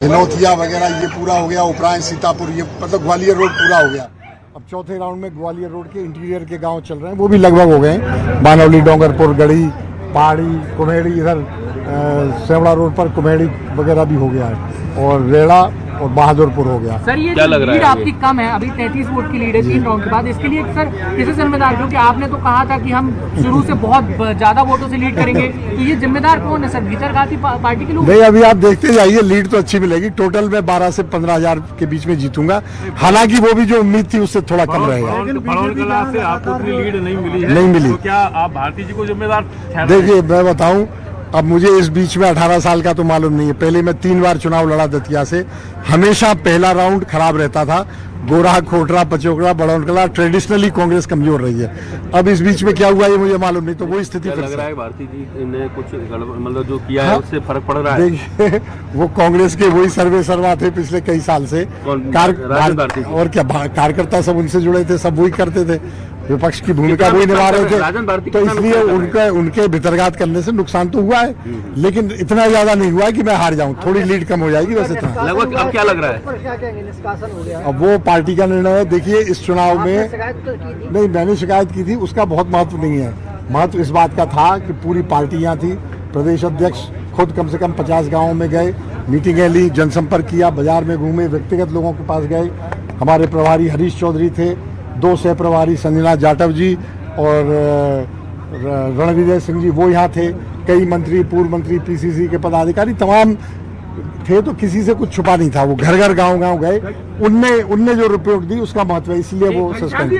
हिनौतिया वगैरह ये पूरा हो गया, उपरांत सीतापुर ये मतलब ग्वालियर रोड पूरा हो गया। अब चौथे राउंड में ग्वालियर रोड के इंटीरियर के गांव चल रहे हैं, वो भी लगभग हो गए। बानौली, डोंगरपुर, गढ़ी, पहाड़ी, कुम्हेड़ी, इधर सेवड़ा रोड पर कुम्हेड़ी वगैरह भी हो गया है, और रेड़ा और बहादुरपुर हो गया। सर ये क्या लग रहा लीड है आपकी कम है, अभी 33 वोट की लीड है 3 राउंड के बाद, इसके लिए सर किसे जिम्मेदार? क्योंकि आपने तो कहा था कि हम शुरू से बहुत ज्यादा वोटों से लीड करेंगे, तो ये जिम्मेदार कौन है सर? भीतर घाती पार्टी के लोग? नहीं, अभी आप देखते जाइए, लीड तो अच्छी मिलेगी। टोटल में 12 से 15 हजार के बीच में जीतूंगा। हालांकि वो भी जो उम्मीद थी उससे थोड़ा कम रहेगा। कला से आपको उतनी लीड नहीं मिली है, नहीं मिली। तो क्या आप भारती जी को जिम्मेदार? देखिए मैं बताऊं, अब मुझे इस बीच में 18 साल का तो मालूम नहीं है। पहले मैं 3 बार चुनाव लड़ा दतिया से, हमेशा पहला राउंड खराब रहता था। गोरा, खोटरा, पचोकड़ा, बड़ौनकला, ट्रेडिशनली कांग्रेस कमजोर रही है। अब इस बीच में क्या हुआ ये मुझे मालूम नहीं, तो वो स्थिति लग रहा है भारती जी ने कुछ मतलब जो किया है उससे फर्क पड़ रहा है। देखिए वो कांग्रेस के वही सर्वे सर्वा थे पिछले कई साल से। और क्या कार्यकर्ता सब उनसे जुड़े थे, सब वही करते थे, विपक्ष की भूमिका वही निभा रहे थे। तो इसलिए उनके भितरघात करने से नुकसान तो हुआ है, लेकिन इतना ज्यादा नहीं हुआ कि मैं हार जाऊं। थोड़ी लीड कम हो जाएगी वैसे इतना। लगभग अब क्या लग रहा है? अब वो पार्टी का निर्णय है। देखिए इस चुनाव में नहीं, मैंने शिकायत की थी, उसका बहुत महत्व नहीं है। महत्व इस बात का था कि पूरी पार्टी यहाँ थी। प्रदेश अध्यक्ष खुद कम से कम 50 गाँवों में गए, मीटिंगें ली, जनसंपर्क किया, बाजार में घूमे, व्यक्तिगत लोगों के पास गए। हमारे प्रभारी हरीश चौधरी थे, 2 सह प्रभारी संजना जाटव जी और रणविजय सिंह जी वो यहाँ थे। कई मंत्री, पूर्व मंत्री, पीसीसी के पदाधिकारी तमाम थे, तो किसी से कुछ छुपा नहीं था। वो घर घर गांव गांव गए, उनने जो रिपोर्ट दी उसका महत्व है, इसलिए वो सस्पेंड।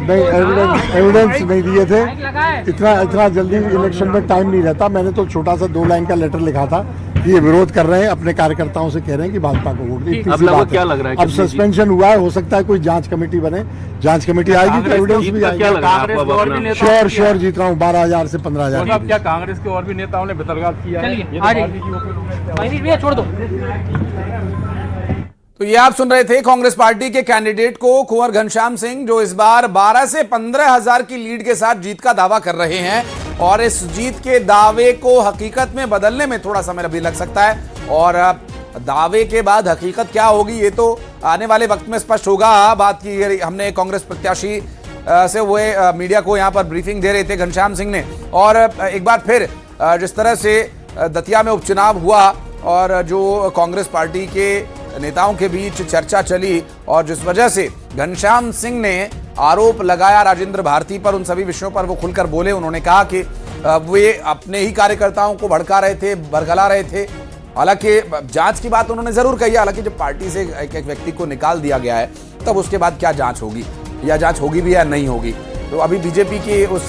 नहीं, एविडेंस नहीं दिए थे। इतना जल्दी इलेक्शन में टाइम नहीं रहता। मैंने तो छोटा सा 2 लाइन का लेटर लिखा था कि ये विरोध कर रहे हैं, अपने कार्यकर्ताओं से कह रहे हैं कि भाजपा को वोट दी। क्या लग रहा है? अब सस्पेंशन हुआ है, हो सकता है कोई जांच कमेटी बने, जांच कमेटी आएगी तो एविडेंस भी आएगी। श्योर जीत रहा हूँ 12,000 से 15,000। क्या कांग्रेस के और भी नेताओं ने भितरघात किया है? छोड़ दो। तो ये आप सुन रहे थे कांग्रेस पार्टी के कैंडिडेट को, कुंवर घनश्याम सिंह, जो इस बार 12 से 15 हजार की लीड के साथ जीत का दावा कर रहे हैं। और इस जीत के दावे को हकीकत में बदलने में थोड़ा समय अभी लग सकता है, और दावे के बाद हकीकत क्या होगी ये तो आने वाले वक्त में स्पष्ट होगा। बात की हमने कांग्रेस प्रत्याशी से वो मीडिया को यहाँ पर ब्रीफिंग दे रहे थे घनश्याम सिंह ने, और एक बार फिर जिस तरह से दतिया में उपचुनाव हुआ और जो कांग्रेस पार्टी के नेताओं के बीच चर्चा चली, और जिस वजह से घनश्याम सिंह ने आरोप लगाया राजेंद्र भारती पर, उन सभी विषयों पर वो खुलकर बोले। उन्होंने कहा कि वे अपने ही कार्यकर्ताओं को भड़का रहे थे, बरगला रहे थे। हालांकि जांच की बात उन्होंने जरूर कही, हालांकि जब पार्टी से एक व्यक्ति को निकाल दिया गया है तब उसके बाद क्या जांच होगी, या जांच होगी भी या नहीं होगी। तो अभी बीजेपी की उस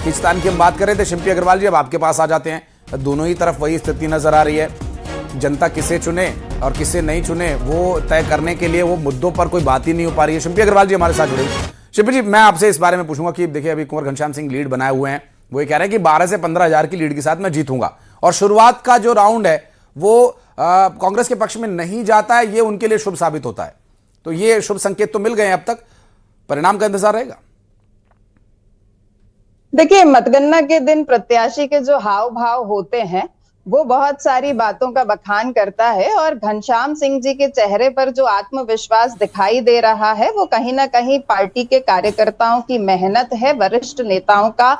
खींचतान की हम बात कर रहे थे। शिल्पी अग्रवाल जी, अब आपके पास आ जाते हैं। दोनों ही तरफ वही स्थिति नजर आ रही है। जनता किसे चुने और किसे नहीं चुने वो तय करने के लिए वो मुद्दों पर कोई बात ही नहीं हो पा रही है। शिल्पी अग्रवाल जी हमारे साथ जुड़े। शिल्पी जी, मैं आपसे इस बारे में पूछूंगा कि देखिए अभी कुंवर घनश्याम सिंह लीड बनाए हुए हैं, वो ये कह रहे हैं कि 12 से 15 हजार की लीड के साथ मैं जीतूंगा, और शुरुआत का जो राउंड है वो कांग्रेस के पक्ष में नहीं जाता है, ये उनके लिए शुभ साबित होता है। तो ये शुभ संकेत तो मिल गए हैं, अब तक परिणाम का इंतजार रहेगा। देखिए, मतगणना के दिन प्रत्याशी के जो हाव भाव होते हैं वो बहुत सारी बातों का बखान करता है, और घनश्याम सिंह जी के चेहरे पर जो आत्मविश्वास दिखाई दे रहा है वो कहीं ना कहीं पार्टी के कार्यकर्ताओं की मेहनत है, वरिष्ठ नेताओं का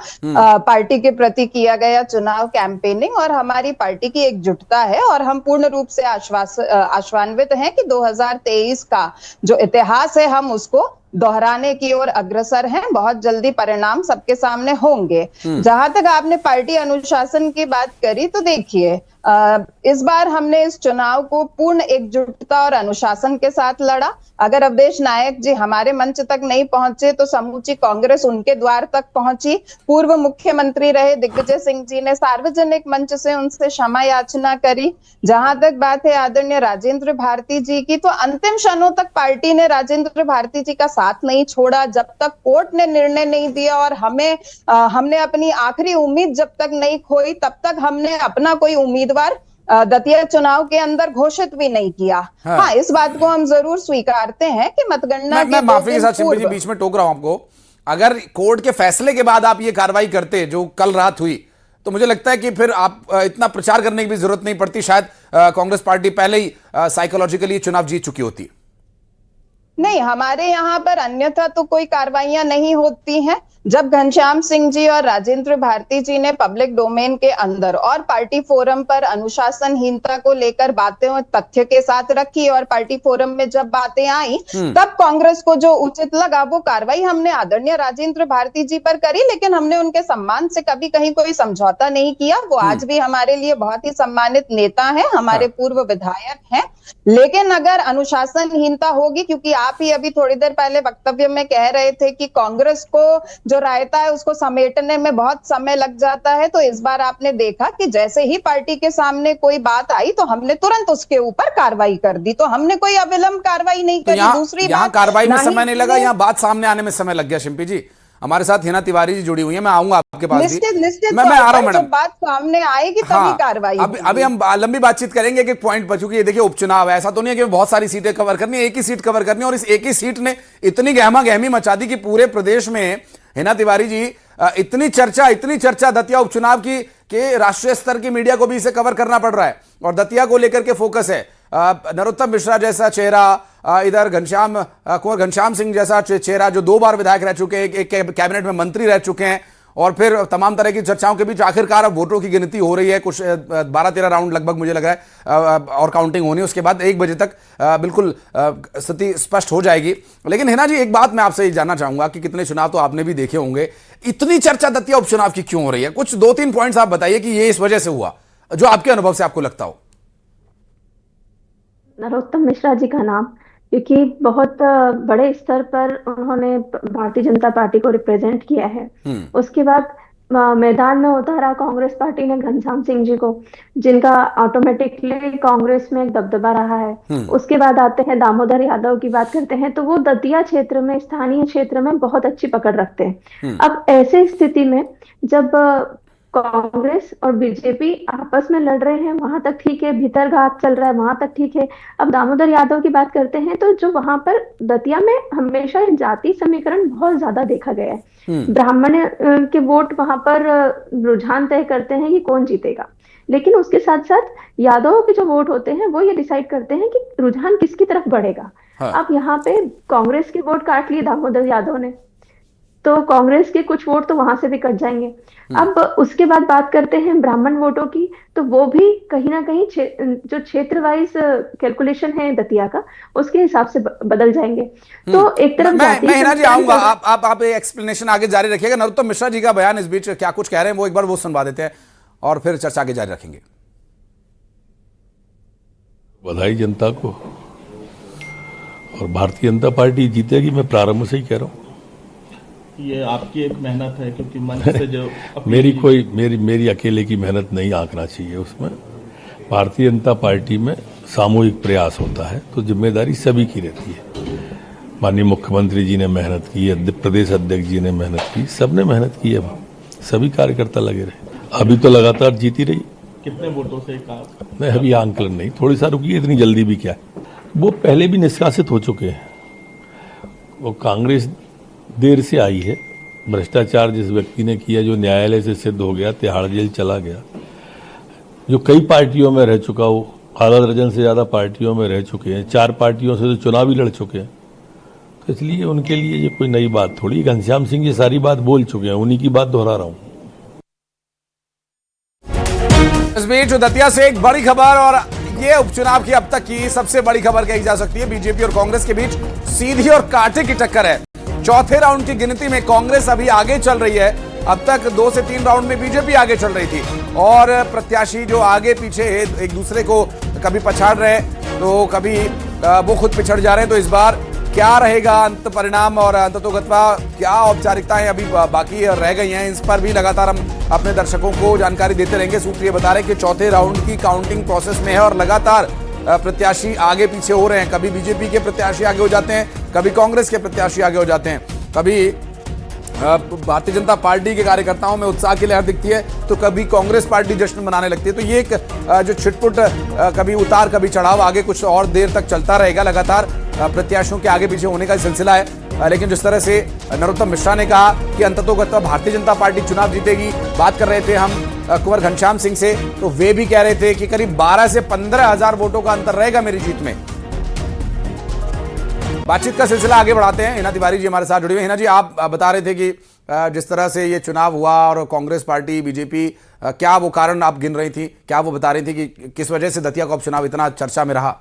पार्टी के प्रति किया गया चुनाव कैंपेनिंग, और हमारी पार्टी की एकजुटता है। और हम पूर्ण रूप से आश्वान्वित हैं कि 2023 का जो इतिहास है हम उसको दोहराने की ओर अग्रसर हैं। बहुत जल्दी परिणाम सबके सामने होंगे। जहां तक आपने पार्टी अनुशासन की बात करी, तो देखिए इस बार हमने इस चुनाव को पूर्ण एकजुटता और अनुशासन के साथ लड़ा। अगर अवधेश नायक जी हमारे मंच तक नहीं पहुंचे तो समूची कांग्रेस उनके द्वार तक पहुंची। पूर्व मुख्यमंत्री रहे दिग्विजय सिंह जी ने सार्वजनिक मंच से उनसे क्षमा याचना करी। जहां तक बात है आदरणीय राजेंद्र भारती जी की, तो अंतिम क्षणों तक पार्टी ने राजेंद्र भारती जी का साथ नहीं छोड़ा, जब तक कोर्ट ने निर्णय नहीं दिया। और हमने अपनी आखिरी उम्मीद जब तक नहीं खोई तब तक हमने अपना कोई उम्मीदवार दतिया चुनाव के अंदर घोषित भी नहीं किया। हाँ, इस बात को हम जरूर स्वीकारते हैं कि मतगणना मैं माफी के साथ शिल्पी जी बीच में टोक रहा हूं आपको। अगर कोर्ट के फैसले के बाद आप ये कार्रवाई करते जो कल रात हुई, तो मुझे लगता है कि फिर आप इतना प्रचार करने की भी जरूरत नहीं पड़ती, शायद कांग्रेस पार्टी पहले ही साइकोलॉजिकली चुनाव जीत चुकी होती। नहीं, हमारे यहाँ पर अन्यथा तो कोई कार्रवाइयां नहीं होती हैं। जब घनश्याम सिंह जी और राजेंद्र भारती जी ने पब्लिक डोमेन के अंदर और पार्टी फोरम पर अनुशासनहीनता को लेकर बातें और तथ्य के साथ रखी और पार्टी फोरम में जब बातें आई तब कांग्रेस को जो उचित लगा वो कार्रवाई हमने आदरणीय राजेंद्र भारती जी पर करी, लेकिन हमने उनके सम्मान से कभी कहीं कोई समझौता नहीं किया। वो आज भी हमारे लिए बहुत ही सम्मानित नेता है, हमारे पूर्व विधायक हैं। लेकिन अगर अनुशासनहीनता होगी, क्योंकि आप ही अभी थोड़ी देर पहले वक्तव्य में कह रहे थे कि कांग्रेस को जो रायता है उसको समेटने में बहुत समय लग जाता है, तो इस बार आपने देखा कि जैसे ही पार्टी के सामने कोई बात आई तो हमने तुरंत उसके ऊपर कार्रवाई कर दी। तो हमने कोई अविलंब कार्रवाई नहीं करी। दूसरी बात, कार्रवाई में समय नहीं लगा, यहाँ बात सामने आने में समय लग गया। शिंपी जी, हमारे साथ हिना तिवारी जी जुड़ी हुई है, मैं आऊंगा आपके पास। निश्चित मैं आ रहा हूं मैडम, जब बात सामने आएगी तभी कार्रवाई। अभी हम लंबी बातचीत करेंगे एक पॉइंट पर, चूंकि ये देखिए उपचुनाव है, ऐसा तो नहीं है कि बहुत सारी सीटें कवर करनी है, एक ही सीट कवर करनी है। और इस एक ही सीट ने इतनी गहमा गहमी मचा दी कि पूरे प्रदेश में हिना तिवारी जी इतनी चर्चा दतिया उपचुनाव की कि राष्ट्रीय स्तर की मीडिया को भी इसे कवर करना पड़ रहा है और दतिया को लेकर के फोकस है। नरोत्तम मिश्रा जैसा चेहरा, इधर कुंवर घनश्याम सिंह जैसा चेहरा जो 2 बार विधायक रह चुके हैं, एक कैबिनेट में मंत्री रह चुके हैं, और फिर तमाम तरह की चर्चाओं के बीच आखिरकार अब वोटों की गिनती हो रही है। कुछ 12-13 राउंड लगभग मुझे लग रहा है और काउंटिंग होनी है, उसके बाद 1 बजे तक बिल्कुल स्थिति स्पष्ट हो जाएगी। लेकिन हिना जी, एक बात मैं आपसे जानना चाहूंगा कि कितने चुनाव तो आपने भी देखे होंगे, इतनी चर्चा दतिया उपचुनाव की क्यों हो रही है? कुछ 2-3 पॉइंट्स आप बताइए कि ये इस वजह से हुआ, जो आपके अनुभव से आपको लगता हो। नरोत्तम मिश्रा जी का नाम, क्योंकि बहुत बड़े स्तर पर उन्होंने भारतीय जनता पार्टी को रिप्रेजेंट किया है। उसके बाद मैदान में उतारा कांग्रेस पार्टी ने घनश्याम सिंह जी को, जिनका ऑटोमेटिकली कांग्रेस में एक दबदबा रहा है। उसके बाद आते हैं दामोदर यादव की बात करते हैं तो वो दतिया क्षेत्र में, स्थानीय क्षेत्र में बहुत अच्छी पकड़ रखते हैं। अब ऐसे स्थिति में जब कांग्रेस और बीजेपी आपस में लड़ रहे हैं, वहां तक ठीक है, भीतर घात चल रहा है, वहां तक ठीक है। अब दामोदर यादव की बात करते हैं तो जो वहां पर दतिया में हमेशा जाति समीकरण बहुत ज्यादा देखा गया है। ब्राह्मण के वोट वहां पर रुझान तय करते हैं कि कौन जीतेगा, लेकिन उसके साथ साथ यादवों के जो वोट होते हैं वो ये डिसाइड करते हैं कि रुझान किसकी तरफ बढ़ेगा। अब यहाँ पे कांग्रेस के वोट काट लिए दामोदर यादव ने, तो कांग्रेस के कुछ वोट तो वहां से भी कट जाएंगे। अब उसके बाद बात करते हैं ब्राह्मण वोटों की, तो वो भी कहीं ना कहीं जो क्षेत्र वाइज कैलकुलेशन है दतिया का, उसके हिसाब से बदल जाएंगे। तो एक तरफ मैं हिना जी आऊंगा, आप एक्सप्लेनेशन आगे जारी रखिएगा। नरोत्तम मिश्रा जी का बयान इस बीच क्या कुछ कह रहे हैं वो एक बार वो सुनवा देते हैं और फिर चर्चा आगे जारी रखेंगे। बधाई जनता को, और भारतीय जनता पार्टी जीतेगी, मैं प्रारंभ से ही कह रहा हूँ। ये आपकी एक मेहनत है, क्योंकि मंच से जो मेरी अकेले की मेहनत नहीं आंकना चाहिए उसमें। भारतीय जनता पार्टी में सामूहिक प्रयास होता है तो जिम्मेदारी सभी की रहती है। माननीय मुख्यमंत्री जी ने मेहनत की, प्रदेश अध्यक्ष जी ने मेहनत की, सबने मेहनत की है, सभी कार्यकर्ता लगे रहे। अभी तो लगातार जीती रही। कितने वोटों से नहीं, अभी आंकलन नहीं, थोड़ी सा रुकिए, इतनी जल्दी भी क्या है। वो पहले भी निष्कासित हो चुके हैं। वो कांग्रेस देर से आई है। भ्रष्टाचार जिस व्यक्ति ने किया, जो न्यायालय से सिद्ध हो गया, तिहाड़ जेल चला गया, जो कई पार्टियों में रह चुका, वो आधा दर्जन से ज्यादा पार्टियों में रह चुके हैं, 4 पार्टियों से तो चुनाव ही लड़ चुके हैं, तो इसलिए उनके लिए ये कोई नई बात थोड़ी। घनश्याम सिंह ये सारी बात बोल चुके हैं, उन्हीं की बात दोहरा रहा हूं। इस बीच दतिया से एक बड़ी खबर, और ये उपचुनाव की अब तक की सबसे बड़ी खबर कही जा सकती है। बीजेपी और कांग्रेस के बीच सीधी और कांटे की टक्कर है। चौथे राउंड की गिनती में कांग्रेस अभी आगे चल रही है। अब तक 2 से 3 राउंड में बीजेपी आगे चल रही थी, और प्रत्याशी जो आगे पीछे एक दूसरे को कभी पछाड़ रहे तो कभी वो खुद पिछड़ जा रहे हैं। तो इस बार क्या रहेगा अंत परिणाम, और अंततोगत्वा क्या औपचारिकताएं अभी बाकी रह गई हैं, इस पर भी लगातार हम अपने दर्शकों को जानकारी देते रहेंगे। सूत्र ये बता रहे हैं कि चौथे राउंड की काउंटिंग प्रोसेस में है और लगातार प्रत्याशी आगे पीछे हो रहे हैं। कभी बीजेपी के प्रत्याशी आगे हो जाते हैं, कभी कांग्रेस के प्रत्याशी आगे हो जाते हैं, कभी भारतीय जनता पार्टी के कार्यकर्ताओं में उत्साह की लहर दिखती है तो कभी कांग्रेस पार्टी जश्न मनाने लगती है। तो ये एक जो छिटपुट, कभी उतार कभी चढ़ाव, आगे कुछ और देर तक चलता रहेगा। लगातार प्रत्याशियों के आगे पीछे होने का सिलसिला है। लेकिन जिस तरह से नरोत्तम मिश्रा ने कहा कि अंततोगत्वा भारतीय जनता पार्टी चुनाव जीतेगी, बात कर रहे थे हम कुंवर घनश्याम सिंह से, तो वे भी कह रहे थे कि करीब 12 से 15,000 वोटों का अंतर रहेगा मेरी जीत में। बातचीत का सिलसिला आगे बढ़ाते हैं। हिना तिवारी जी हमारे साथ जुड़े हुए। हिना जी, आप बता रहे थे कि जिस तरह से ये चुनाव हुआ और कांग्रेस पार्टी, बीजेपी, क्या वो कारण आप गिन रही थी, क्या वो बता रही थी कि किस वजह से दतिया का उपचुनाव इतना चर्चा में रहा?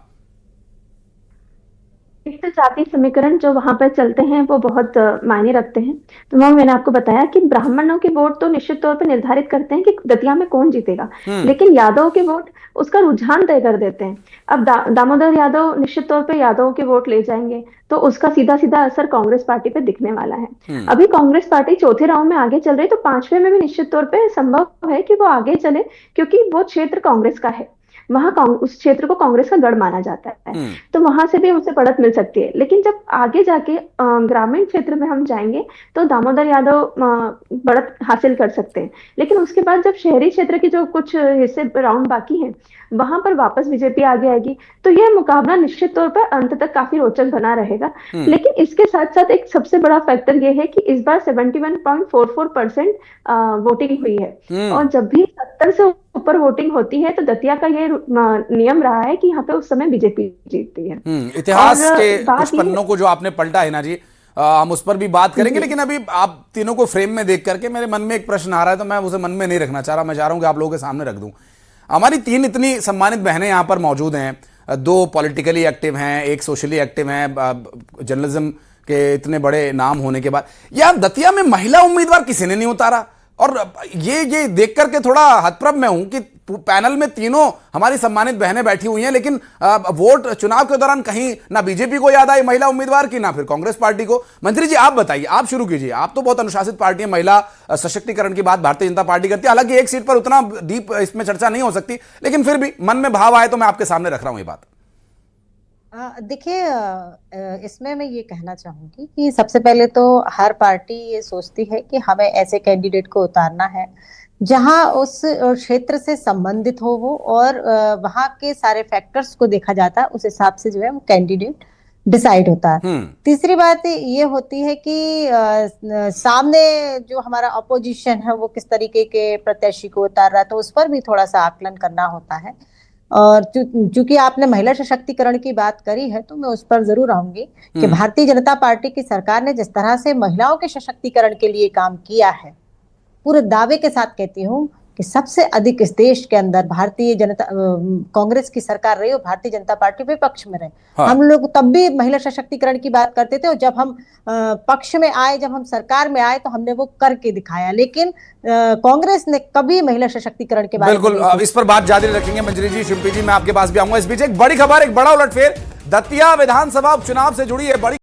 एक तो जाति समीकरण जो वहां पर चलते हैं वो बहुत मायने रखते हैं। तो वहाँ मैंने आपको बताया कि ब्राह्मणों के वोट तो निश्चित तौर पर निर्धारित करते हैं कि दतिया में कौन जीतेगा, लेकिन यादव के वोट उसका रुझान तय कर देते हैं। अब दामोदर यादव निश्चित तौर पर यादवों के वोट ले जाएंगे तो उसका सीधा सीधा असर कांग्रेस पार्टी पे दिखने वाला है। अभी कांग्रेस पार्टी चौथे राउंड में आगे चल रही है, तो पांचवें में भी निश्चित तौर पर संभव है कि वो आगे चले, क्योंकि वो क्षेत्र कांग्रेस का है, वहां उस क्षेत्र को कांग्रेस का गढ़ माना जाता है, तो वहां से भी उसे बढ़त मिल सकती है। लेकिन जब आगे जाके ग्रामीण क्षेत्र में हम जाएंगे तो दामोदर यादव बढ़त हासिल कर सकते हैं, लेकिन उसके बाद जब शहरी क्षेत्र के जो कुछ हिस्से राउंड बाकी हैं वहां पर वापस बीजेपी आगे आएगी, तो यह मुकाबला निश्चित तौर पर अंत तक काफी रोचक बना रहेगा। लेकिन इसके साथ साथ एक सबसे बड़ा फैक्टर यह है कि इस बार 71.44% वोटिंग हुई है, और जब भी 70 से ऊपर वोटिंग होती है तो दतिया का ये नियम रहा है कि यहाँ पे उस समय बीजेपी जीतती है। इतिहास के कुछ पन्नों को जो आपने पलटा है ना जी, हम उस पर भी बात करेंगे, लेकिन अभी आप तीनों को फ्रेम में देख करके मेरे मन में एक प्रश्न आ रहा है, तो मैं उसे मन में नहीं रखना चाह रहा, मैं चाह रहा हूं कि आप लोगों के सामने रख दूं। हमारी तीन इतनी सम्मानित बहनें यहाँ पर मौजूद हैं, दो पॉलिटिकली एक्टिव हैं, एक सोशली एक्टिव हैं, जर्नलिज्म के इतने बड़े नाम होने के बाद यार दतिया में महिला उम्मीदवार किसी ने नहीं उतारा, और ये देख करके थोड़ा हतप्रभ में हूं कि पैनल में तीनों हमारी सम्मानित बहनें बैठी हुई हैं, लेकिन वोट चुनाव के दौरान कहीं ना बीजेपी को याद आई महिला उम्मीदवार की, ना फिर कांग्रेस पार्टी को। मंत्री जी आप बताइए, आप शुरू कीजिए। आप तो बहुत अनुशासित पार्टी है, महिला सशक्तिकरण की बात भारतीय जनता पार्टी करती है, हालांकि एक सीट पर उतना डीप इसमें चर्चा नहीं हो सकती, लेकिन फिर भी मन में भाव आए तो मैं आपके सामने रख रहा हूं ये बात। देखिए, इसमें मैं ये कहना चाहूंगी कि सबसे पहले तो हर पार्टी ये सोचती है कि हमें ऐसे कैंडिडेट को उतारना है जहां उस क्षेत्र से संबंधित हो वो, और वहां के सारे फैक्टर्स को देखा जाता है, उस हिसाब से जो है वो कैंडिडेट डिसाइड होता है। तीसरी बात ये होती है कि सामने जो हमारा अपोजिशन है वो किस तरीके के प्रत्याशी को उतार रहा है, तो उस पर भी थोड़ा सा आकलन करना होता है। और चूंकि आपने महिला सशक्तिकरण की बात करी है तो मैं उस पर जरूर आऊंगी कि भारतीय जनता पार्टी की सरकार ने जिस तरह से महिलाओं के सशक्तिकरण के लिए काम किया है, पूरे दावे के साथ कहती हूँ कि सबसे अधिक इस देश के अंदर भारतीय जनता कांग्रेस की सरकार रही और भारतीय जनता पार्टी विपक्ष में रहे। हाँ। हम लोग तब भी महिला सशक्तिकरण की बात करते थे, और जब हम पक्ष में आए, जब हम सरकार में आए तो हमने वो करके दिखाया, लेकिन कांग्रेस ने कभी महिला सशक्तिकरण के बारे में बिल्कुल इस पर बात जारी रखेंगे। मंजरी जी, शिल्पी जी, मैं आपके पास भी आऊंगा। इस बीच एक बड़ी खबर, एक बड़ा उलटफेर दतिया विधानसभा उपचुनाव से जुड़ी है बड़ी